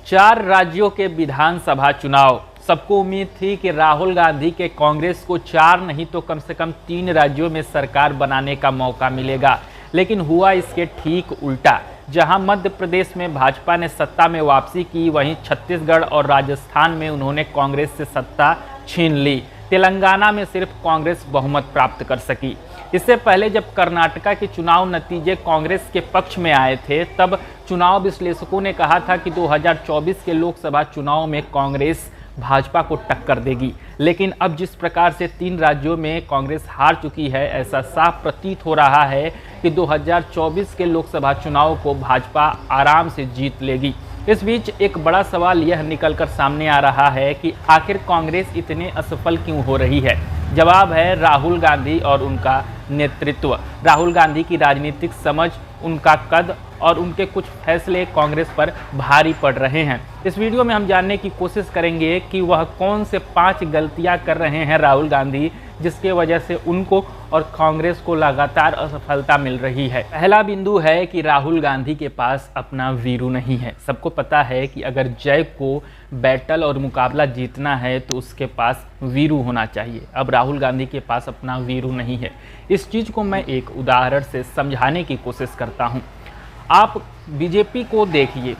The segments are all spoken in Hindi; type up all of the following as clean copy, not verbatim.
4 राज्यों के विधानसभा चुनाव। सबको उम्मीद थी कि राहुल गांधी के कांग्रेस को 4 नहीं तो कम से कम 3 राज्यों में सरकार बनाने का मौका मिलेगा, लेकिन हुआ इसके ठीक उल्टा। जहां मध्य प्रदेश में भाजपा ने सत्ता में वापसी की, वहीं छत्तीसगढ़ और राजस्थान में उन्होंने कांग्रेस से सत्ता छीन ली। तेलंगाना में सिर्फ कांग्रेस बहुमत प्राप्त कर सकी। इससे पहले जब कर्नाटका के चुनाव नतीजे कांग्रेस के पक्ष में आए थे, तब चुनाव विश्लेषकों ने कहा था कि 2024 के लोकसभा चुनाव में कांग्रेस भाजपा को टक्कर देगी। लेकिन अब जिस प्रकार से 3 राज्यों में कांग्रेस हार चुकी है, ऐसा साफ प्रतीत हो रहा है कि 2024 के लोकसभा चुनाव को भाजपा आराम से जीत लेगी। इस बीच एक बड़ा सवाल यह निकलकर सामने आ रहा है कि आखिर कांग्रेस इतने असफल क्यों हो रही है। जवाब है राहुल गांधी और उनका नेतृत्व। राहुल गांधी की राजनीतिक समझ, उनका कद और उनके कुछ फैसले कांग्रेस पर भारी पड़ रहे हैं। इस वीडियो में हम जानने की कोशिश करेंगे कि वह कौन से 5 गलतियां कर रहे हैं राहुल गांधी, जिसके वजह से उनको और कांग्रेस को लगातार असफलता मिल रही है। पहला बिंदु है कि राहुल गांधी के पास अपना वीरू नहीं है। सबको पता है कि अगर जय को बैटल और मुकाबला जीतना है तो उसके पास वीरू होना चाहिए। अब राहुल गांधी के पास अपना वीरू नहीं है। इस चीज़ को मैं एक उदाहरण से समझाने की कोशिश करता हूँ। आप बीजेपी को देखिए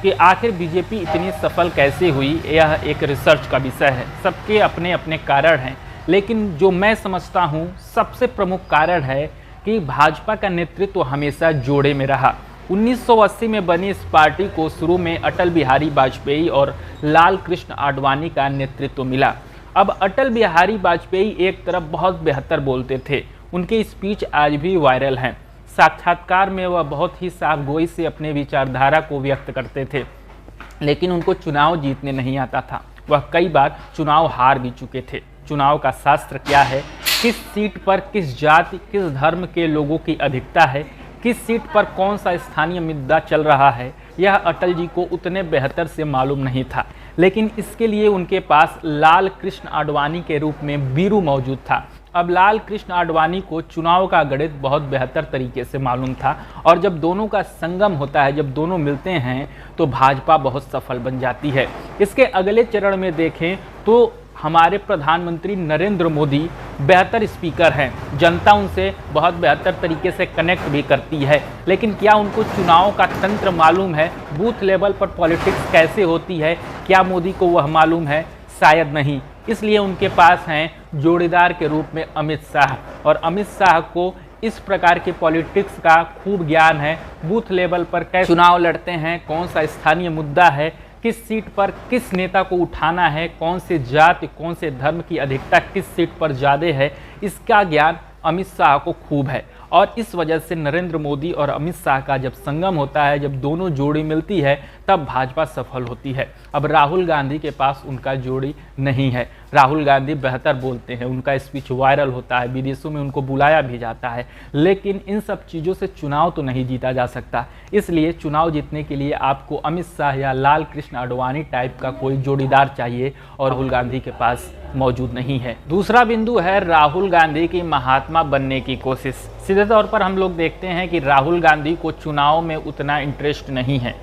कि आखिर बीजेपी इतनी सफल कैसे हुई। यह एक रिसर्च का विषय है, सबके अपने अपने कारण हैं, लेकिन जो मैं समझता हूँ सबसे प्रमुख कारण है कि भाजपा का नेतृत्व हमेशा जोड़े में रहा। 1980 में बनी इस पार्टी को शुरू में अटल बिहारी वाजपेयी और लाल कृष्ण आडवाणी का नेतृत्व मिला। अब अटल बिहारी वाजपेयी एक तरफ बहुत बेहतर बोलते थे, उनके स्पीच आज भी वायरल हैं। साक्षात्कार में वह बहुत ही साफगोई से अपने विचारधारा को व्यक्त करते थे, लेकिन उनको चुनाव जीतने नहीं आता था। वह कई बार चुनाव हार भी चुके थे। चुनाव का शास्त्र क्या है, किस सीट पर किस जाति किस धर्म के लोगों की अधिकता है, किस सीट पर कौन सा स्थानीय मुद्दा चल रहा है, यह अटल जी को उतने बेहतर से मालूम नहीं था। लेकिन इसके लिए उनके पास लाल कृष्ण आडवाणी के रूप में वीरू मौजूद था। अब लाल कृष्ण आडवाणी को चुनाव का गणित बहुत बेहतर तरीके से मालूम था, और जब दोनों का संगम होता है, जब दोनों मिलते हैं, तो भाजपा बहुत सफल बन जाती है। इसके अगले चरण में देखें तो हमारे प्रधानमंत्री नरेंद्र मोदी बेहतर स्पीकर हैं, जनता उनसे बहुत बेहतर तरीके से कनेक्ट भी करती है। लेकिन क्या उनको चुनाव का तंत्र मालूम है, बूथ लेवल पर पॉलिटिक्स कैसे होती है, क्या मोदी को वह मालूम है? शायद नहीं। इसलिए उनके पास हैं जोड़ीदार के रूप में अमित शाह, और अमित शाह को इस प्रकार के पॉलिटिक्स का खूब ज्ञान है। बूथ लेवल पर कैसे चुनाव लड़ते हैं, कौन सा स्थानीय मुद्दा है, किस सीट पर किस नेता को उठाना है, कौन से जाति कौन से धर्म की अधिकता किस सीट पर ज़्यादा है, इसका ज्ञान अमित शाह को खूब है। और इस वजह से नरेंद्र मोदी और अमित शाह का जब संगम होता है, जब दोनों जोड़ी मिलती है, तब भाजपा सफल होती है। अब राहुल गांधी के पास उनका जोड़ी नहीं है। राहुल गांधी बेहतर बोलते हैं, उनका स्पीच वायरल होता है, विदेशों में उनको बुलाया भी जाता है, लेकिन इन सब चीज़ों से चुनाव तो नहीं जीता जा सकता। इसलिए चुनाव जीतने के लिए आपको अमित शाह या लाल कृष्ण आडवाणी टाइप का कोई जोड़ीदार चाहिए, और राहुल गांधी के पास मौजूद नहीं है। दूसरा बिंदु है राहुल गांधी की महात्मा बनने की कोशिश। सीधे तौर पर हम लोग देखते हैं कि राहुल गांधी को चुनाव में उतना इंटरेस्ट नहीं है।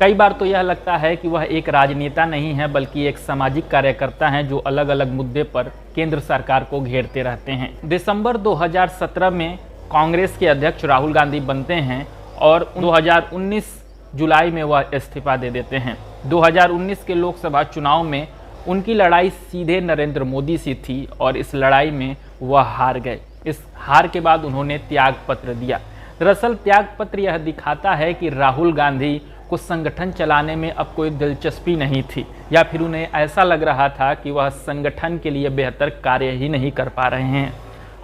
कई बार तो यह लगता है कि वह एक राजनेता नहीं है, बल्कि एक सामाजिक कार्यकर्ता हैं जो अलग अलग मुद्दे पर केंद्र सरकार को घेरते रहते हैं। दिसंबर 2017 में कांग्रेस के अध्यक्ष राहुल गांधी बनते हैं, और 2019 जुलाई में वह इस्तीफा दे देते हैं। 2019 के लोकसभा चुनाव में उनकी लड़ाई सीधे नरेंद्र मोदी से थी, और इस लड़ाई में वह हार गए। इस हार के बाद उन्होंने त्याग पत्र दिया। दरअसल त्याग पत्र यह दिखाता है कि राहुल गांधी को संगठन चलाने में अब कोई दिलचस्पी नहीं थी, या फिर उन्हें ऐसा लग रहा था कि वह संगठन के लिए बेहतर कार्य ही नहीं कर पा रहे हैं।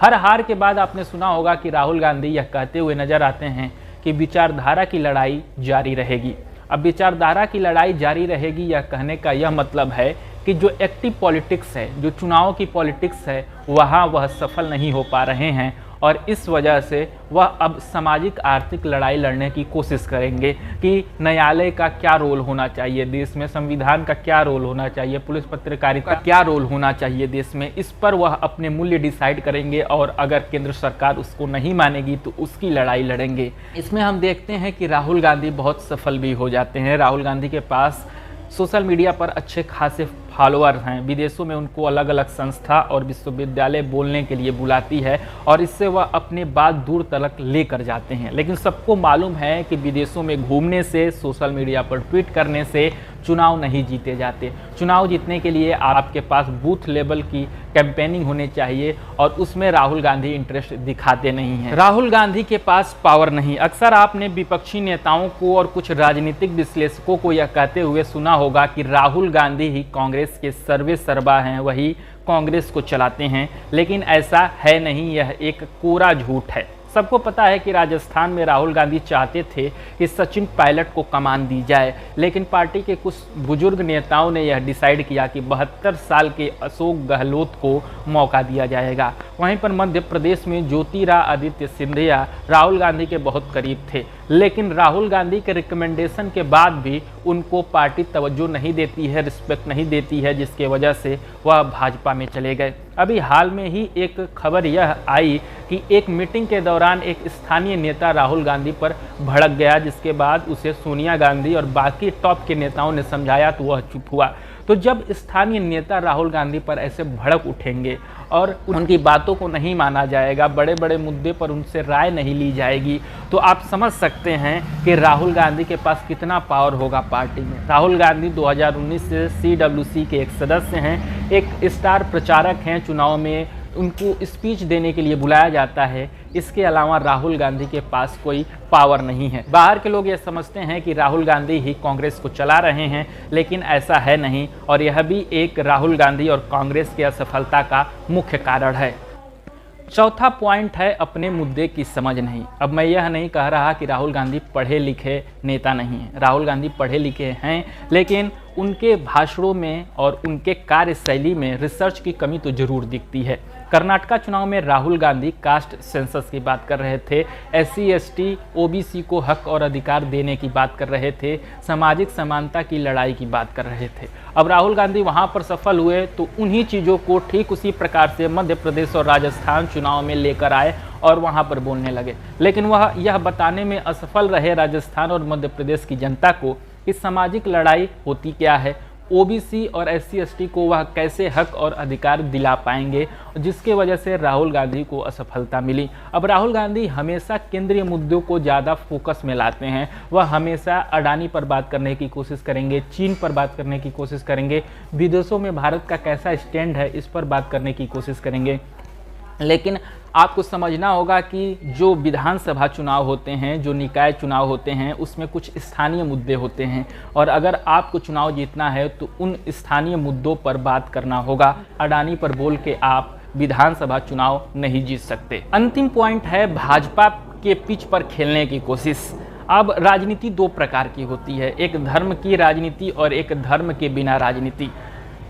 हर हार के बाद आपने सुना होगा कि राहुल गांधी यह कहते हुए नजर आते हैं कि विचारधारा की लड़ाई जारी रहेगी। अब विचारधारा की लड़ाई जारी रहेगी, यह कहने का यह मतलब है कि जो एक्टिव पॉलिटिक्स है, जो चुनाव की पॉलिटिक्स है, वहाँ वह सफल नहीं हो पा रहे हैं, और इस वजह से वह अब सामाजिक आर्थिक लड़ाई लड़ने की कोशिश करेंगे कि न्यायालय का क्या रोल होना चाहिए देश में, संविधान का क्या रोल होना चाहिए, पुलिस पत्रकारिता का क्या रोल होना चाहिए देश में। इस पर वह अपने मूल्य डिसाइड करेंगे, और अगर केंद्र सरकार उसको नहीं मानेगी तो उसकी लड़ाई लड़ेंगे। इसमें हम देखते हैं कि राहुल गांधी बहुत सफल भी हो जाते हैं। राहुल गांधी के पास सोशल मीडिया पर अच्छे खासे फॉलोअर हैं। विदेशों में उनको अलग अलग संस्था और विश्वविद्यालय बोलने के लिए बुलाती है और इससे वह अपने बात दूर तक लेकर जाते हैं। लेकिन सबको मालूम है कि विदेशों में घूमने से, सोशल मीडिया पर ट्वीट करने से चुनाव नहीं जीते जाते। चुनाव जीतने के लिए आपके पास बूथ लेवल की कैंपेनिंग होनी चाहिए और उसमें राहुल गांधी इंटरेस्ट दिखाते नहीं हैं। राहुल गांधी के पास पावर नहीं। अक्सर आपने विपक्षी नेताओं को और कुछ राजनीतिक विश्लेषकों को यह कहते हुए सुना होगा कि राहुल गांधी ही कांग्रेस के सर्वे सर्वा हैं, वही कांग्रेस को चलाते हैं। लेकिन ऐसा है नहीं, यह एक कोरा झूठ है। सबको पता है कि राजस्थान में राहुल गांधी चाहते थे कि सचिन पायलट को कमान दी जाए, लेकिन पार्टी के कुछ बुजुर्ग नेताओं ने यह डिसाइड किया कि 72 साल के अशोक गहलोत को मौका दिया जाएगा। वहीं पर मध्य प्रदेश में ज्योतिरादित्य सिंधिया राहुल गांधी के बहुत करीब थे, लेकिन राहुल गांधी के रिकमेंडेशन के बाद भी उनको पार्टी तवज्जो नहीं देती है, रिस्पेक्ट नहीं देती है, जिसके वजह से वह भाजपा में चले गए। अभी हाल में ही एक खबर यह आई कि एक मीटिंग के दौरान एक स्थानीय नेता राहुल गांधी पर भड़क गया, जिसके बाद उसे सोनिया गांधी और बाकी टॉप के नेताओं ने समझाया तो वह चुप हुआ। तो जब स्थानीय नेता राहुल गांधी पर ऐसे भड़क उठेंगे और उनकी बातों को नहीं माना जाएगा, बड़े बड़े मुद्दे पर उनसे राय नहीं ली जाएगी, तो आप समझ सकते हैं कि राहुल गांधी के पास कितना पावर होगा पार्टी में। राहुल गांधी 2019 से CWC के एक सदस्य हैं, एक स्टार प्रचारक हैं। चुनाव में उनको स्पीच देने के लिए बुलाया जाता है। इसके अलावा राहुल गांधी के पास कोई पावर नहीं है। बाहर के लोग ये समझते हैं कि राहुल गांधी ही कांग्रेस को चला रहे हैं, लेकिन ऐसा है नहीं और यह भी एक राहुल गांधी और कांग्रेस की असफलता का मुख्य कारण है। चौथा पॉइंट है अपने मुद्दे की समझ नहीं। अब मैं यह नहीं कह रहा कि राहुल गांधी पढ़े लिखे नेता नहीं हैं। राहुल गांधी पढ़े लिखे हैं, लेकिन उनके भाषणों में और उनके कार्यशैली में रिसर्च की कमी तो जरूर दिखती है। कर्नाटका चुनाव में राहुल गांधी कास्ट सेंसस की बात कर रहे थे, SC ST OBC को हक और अधिकार देने की बात कर रहे थे, सामाजिक समानता की लड़ाई की बात कर रहे थे। अब राहुल गांधी वहां पर सफल हुए तो उन्हीं चीज़ों को ठीक उसी प्रकार से मध्य प्रदेश और राजस्थान चुनाव में लेकर आए और वहां पर बोलने लगे। लेकिन वह यह बताने में असफल रहे राजस्थान और मध्य प्रदेश की जनता को कि सामाजिक लड़ाई होती क्या है, OBC और SC ST को वह कैसे हक और अधिकार दिला पाएंगे, जिसके वजह से राहुल गांधी को असफलता मिली। अब राहुल गांधी हमेशा केंद्रीय मुद्दों को ज़्यादा फोकस में लाते हैं। वह हमेशा अडानी पर बात करने की कोशिश करेंगे, चीन पर बात करने की कोशिश करेंगे, विदेशों में भारत का कैसा स्टैंड है इस पर बात करने की कोशिश करेंगे। लेकिन आपको समझना होगा कि जो विधानसभा चुनाव होते हैं, जो निकाय चुनाव होते हैं, उसमें कुछ स्थानीय मुद्दे होते हैं और अगर आपको चुनाव जीतना है तो उन स्थानीय मुद्दों पर बात करना होगा। अडानी पर बोल के आप विधानसभा चुनाव नहीं जीत सकते। अंतिम पॉइंट है भाजपा के पिच पर खेलने की कोशिश। अब राजनीति दो प्रकार की होती है, एक धर्म की राजनीति और एक धर्म के बिना राजनीति।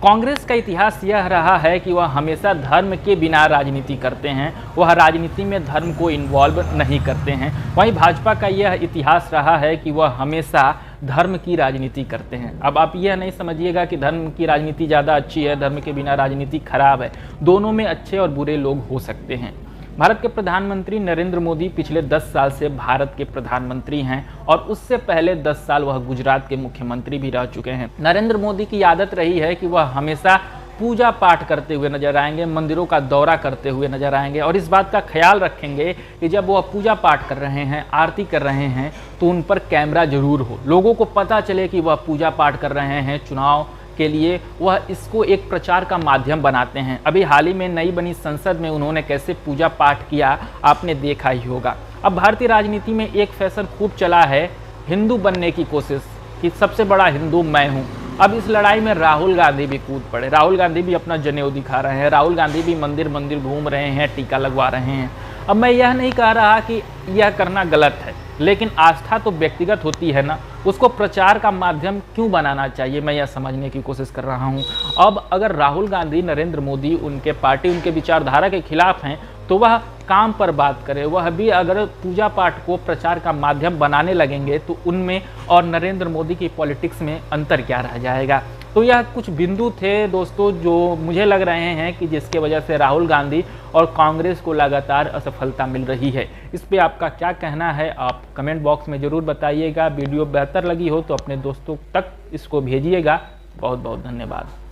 कांग्रेस का इतिहास यह रहा है कि वह हमेशा धर्म के बिना राजनीति करते हैं, वह राजनीति में धर्म को इन्वॉल्व नहीं करते हैं। वहीं भाजपा का यह इतिहास रहा है कि वह हमेशा धर्म की राजनीति करते हैं। अब आप यह नहीं समझिएगा कि धर्म की राजनीति ज़्यादा अच्छी है, धर्म के बिना राजनीति खराब है। दोनों में अच्छे और बुरे लोग हो सकते हैं। भारत के प्रधानमंत्री नरेंद्र मोदी पिछले 10 साल से भारत के प्रधानमंत्री हैं और उससे पहले 10 साल वह गुजरात के मुख्यमंत्री भी रह चुके हैं। नरेंद्र मोदी की आदत रही है कि वह हमेशा पूजा पाठ करते हुए नजर आएंगे, मंदिरों का दौरा करते हुए नजर आएंगे और इस बात का ख्याल रखेंगे कि जब वह पूजा पाठ कर रहे हैं, आरती कर रहे हैं, तो उन पर कैमरा जरूर हो, लोगों को पता चले कि वह पूजा पाठ कर रहे हैं। चुनाव के लिए वह इसको एक प्रचार का माध्यम बनाते हैं। अभी हाल ही में नई बनी संसद में उन्होंने कैसे पूजा पाठ किया आपने देखा ही होगा। अब भारतीय राजनीति में एक फैशन खूब चला है हिंदू बनने की कोशिश, कि सबसे बड़ा हिंदू मैं हूँ। अब इस लड़ाई में राहुल गांधी भी कूद पड़े। राहुल गांधी भी अपना जनेऊ दिखा रहे हैं, राहुल गांधी भी मंदिर मंदिर घूम रहे हैं, टीका लगवा रहे हैं। अब मैं यह नहीं कह रहा कि यह करना गलत है, लेकिन आस्था तो व्यक्तिगत होती है ना, उसको प्रचार का माध्यम क्यों बनाना चाहिए, मैं यह समझने की कोशिश कर रहा हूँ। अब अगर राहुल गांधी, नरेंद्र मोदी, उनके पार्टी, उनके विचारधारा के खिलाफ हैं तो वह काम पर बात करे। वह भी अगर पूजा पाठ को प्रचार का माध्यम बनाने लगेंगे तो उनमें और नरेंद्र मोदी की पॉलिटिक्स में अंतर क्या रह जाएगा। तो तो यह कुछ बिंदु थे दोस्तों जो मुझे लग रहे हैं कि जिसके वजह से राहुल गांधी और कांग्रेस को लगातार असफलता मिल रही है। इस पे आपका क्या कहना है आप कमेंट बॉक्स में ज़रूर बताइएगा। वीडियो बेहतर लगी हो तो अपने दोस्तों तक इसको भेजिएगा। बहुत बहुत धन्यवाद।